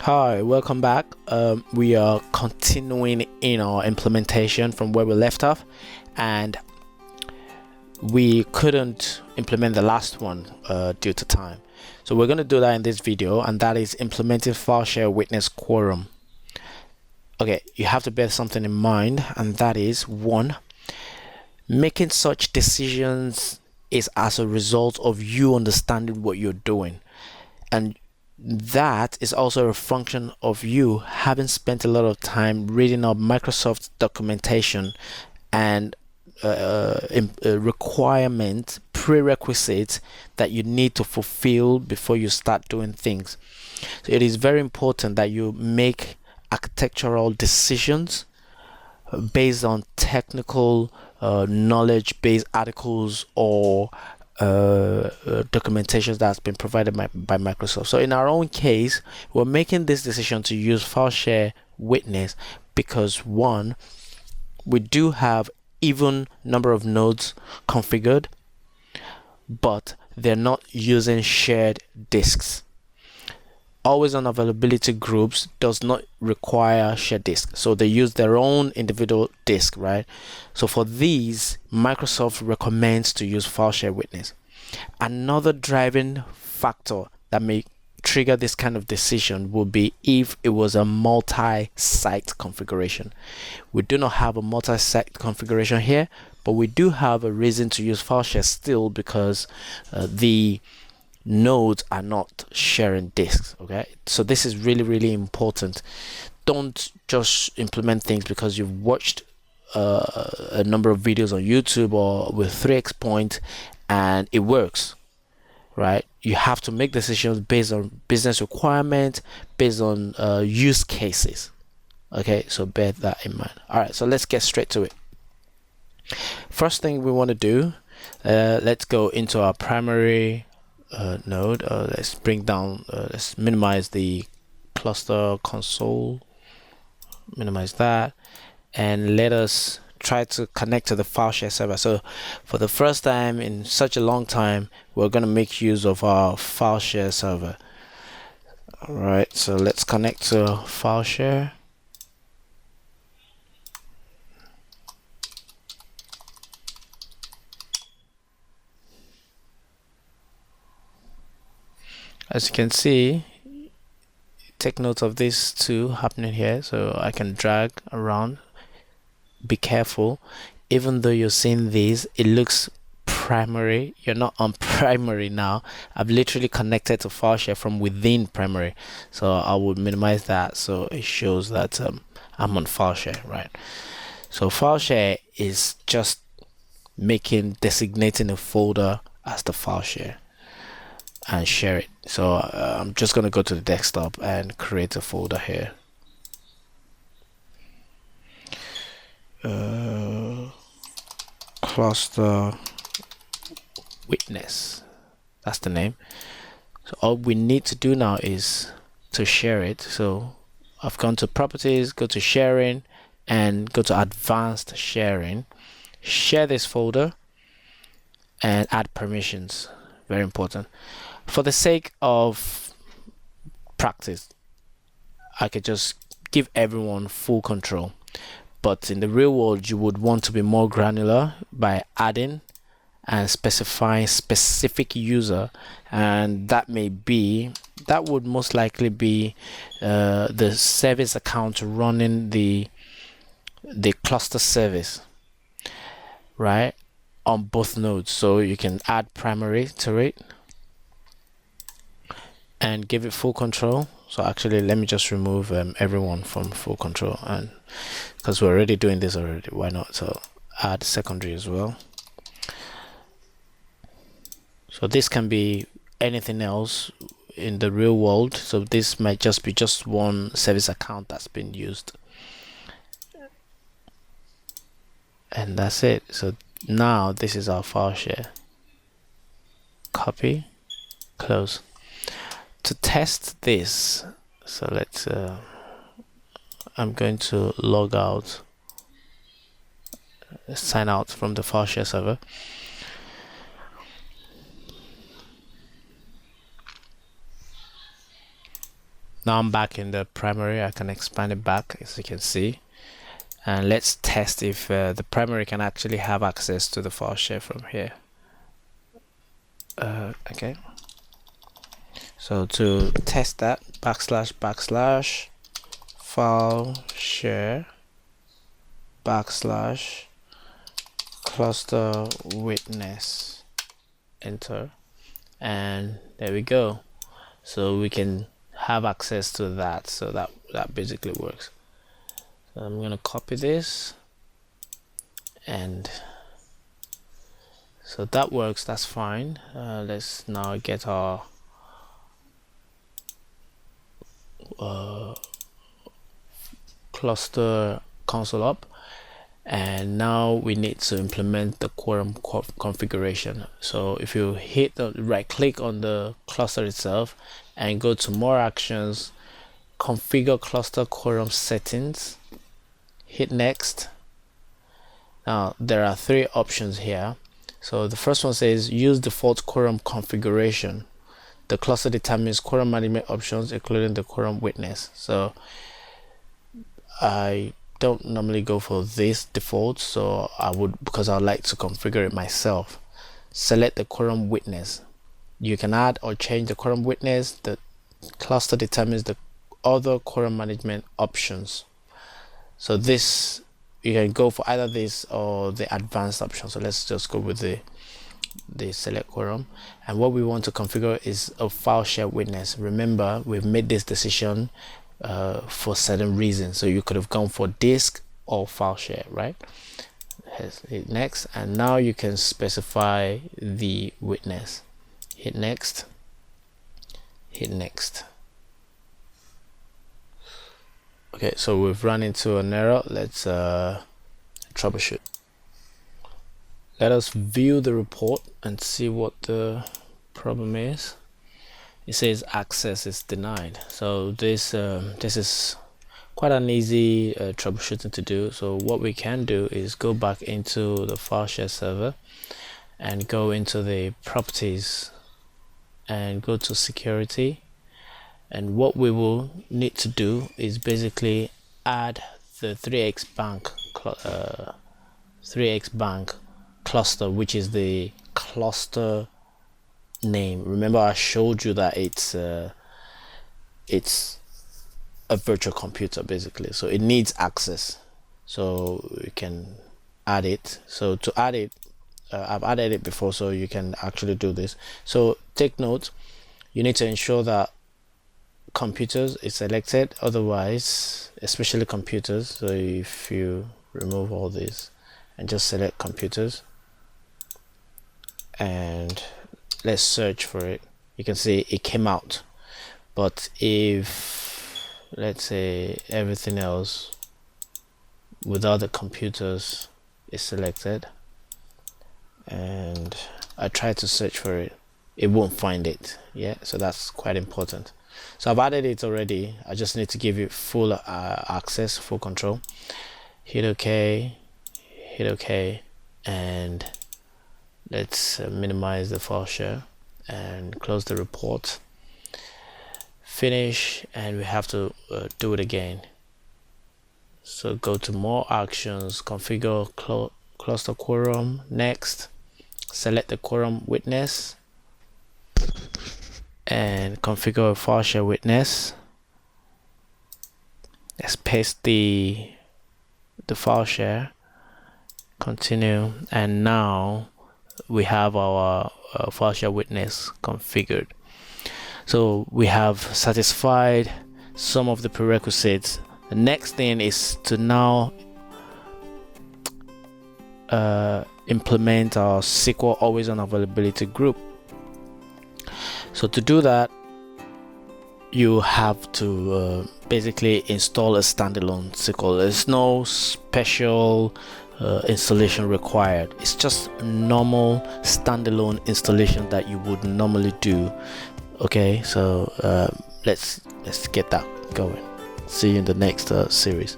Hi, welcome back. We are continuing in our implementation from where we left off, and we couldn't implement the last one due to time. So we're going to do that in this video, and that is implementing file share witness quorum. Okay, you have to bear something in mind, and that is one, making such decisions is as a result of you understanding what you're doing, and that is also a function of you having spent a lot of time reading up Microsoft documentation and prerequisites that you need to fulfill before you start doing things. So it is very important that you make architectural decisions based on technical knowledge-based articles or documentations that's been provided by Microsoft. So in our own case, we're making this decision to use file share witness because one, we do have even number of nodes configured, but they're not using shared disks. Always on availability groups does not require shared disk, so they use their own individual disk, right? So for these, Microsoft recommends to use file share witness. Another driving factor that may trigger this kind of decision will be if it was a multi-site configuration. We do not have a multi-site configuration here, but we do have a reason to use file share still because the nodes are not sharing disks. Okay, so this is really important. Don't just implement things because you've watched a number of videos on YouTube or with 3x point and it works, right? You have to make decisions based on business requirements, based on use cases. Okay, so bear that in mind. All right, so let's get straight to it. First thing we want to do, let's go into our primary node. Let's bring down, let's minimize the cluster console, minimize that, and let us try to connect to the file share server. So for the first time in such a long time, we're going to make use of our file share server. All right, so let's connect to file share. As you can see, take note of this too happening here, so I can drag around. Be careful, even though you're seeing these, it looks primary. You're not on primary now. I've literally connected to file share from within primary, so I would minimize that so it shows that I'm on file share, right? So file share is just designating a folder as the file share and share it. So I'm just going to go to the desktop and create a folder here. Cluster witness, that's the name. So all we need to do now is to share it. So I've gone to properties, go to sharing, and go to advanced sharing. Share this folder and add permissions. Very important. For the sake of practice, I could just give everyone full control, but in the real world you would want to be more granular by adding and specifying specific user, and that would most likely be the service account running the cluster service, right, on both nodes. So you can add primary to it and give it full control. So actually, let me just remove everyone from full control, and because we're already doing this already, why not? So add secondary as well. So this can be anything else in the real world. So this might just be one service account that's been used, and that's it. So now this is our file share. Copy, close. To test this, so let's I'm going to log out, sign out from the file share server. Now I'm back in the primary. I can expand it back, as you can see, and let's test if the primary can actually have access to the file share from here. Okay, so to test that, // file share / cluster witness, enter, and there we go. So we can have access to that. So that basically works. So I'm gonna copy this, and so that works. That's fine. Let's now get our cluster console up, and now we need to implement the quorum configuration. So if you hit the right click on the cluster itself and go to more actions, configure cluster quorum settings, hit next. Now there are 3 options here. So the first one says use default quorum configuration. The cluster determines quorum management options including the quorum witness. So I don't normally go for this default, so I would, because I like to configure it myself. Select the quorum witness. You can add or change the quorum witness. The cluster determines the other quorum management options. So this, you can go for either this or the advanced option. So let's just go with the select quorum, and what we want to configure is a file share witness. Remember, we've made this decision for certain reasons, so you could have gone for disk or file share, right? Hit next, and now you can specify the witness. Hit next, hit next. Okay, so we've run into an error. Let's troubleshoot. Let us view the report and see what the problem is. It says access is denied. So this is quite an easy troubleshooting to do. So what we can do is go back into the file share server and go into the properties and go to security, and what we will need to do is basically add the 3x bank cluster, which is the cluster name. Remember, I showed you that it's a virtual computer basically, so it needs access, so we can add it. So to add it, I've added it before, so you can actually do this. So take note, you need to ensure that computers is selected, otherwise, especially computers. So if you remove all this and just select computers, and let's search for it, you can see it came out. But if, let's say, everything else without the computers is selected and I try to search for it, it won't find it. Yeah, so that's quite important. So I've added it already. I just need to give it full access, full control. Hit OK, hit OK, and let's minimize the file share and close the report. Finish, and we have to do it again. So go to more actions, configure cluster quorum, next, select the quorum witness and configure a file share witness. Let's paste the file share, continue, and now we have our file share witness configured. So we have satisfied some of the prerequisites. The next thing is to now implement our SQL always on availability group. So to do that, you have to basically install a standalone SQL. There's no special installation required. It's just a normal standalone installation that you would normally do. Okay, so let's get that going. See you in the next series.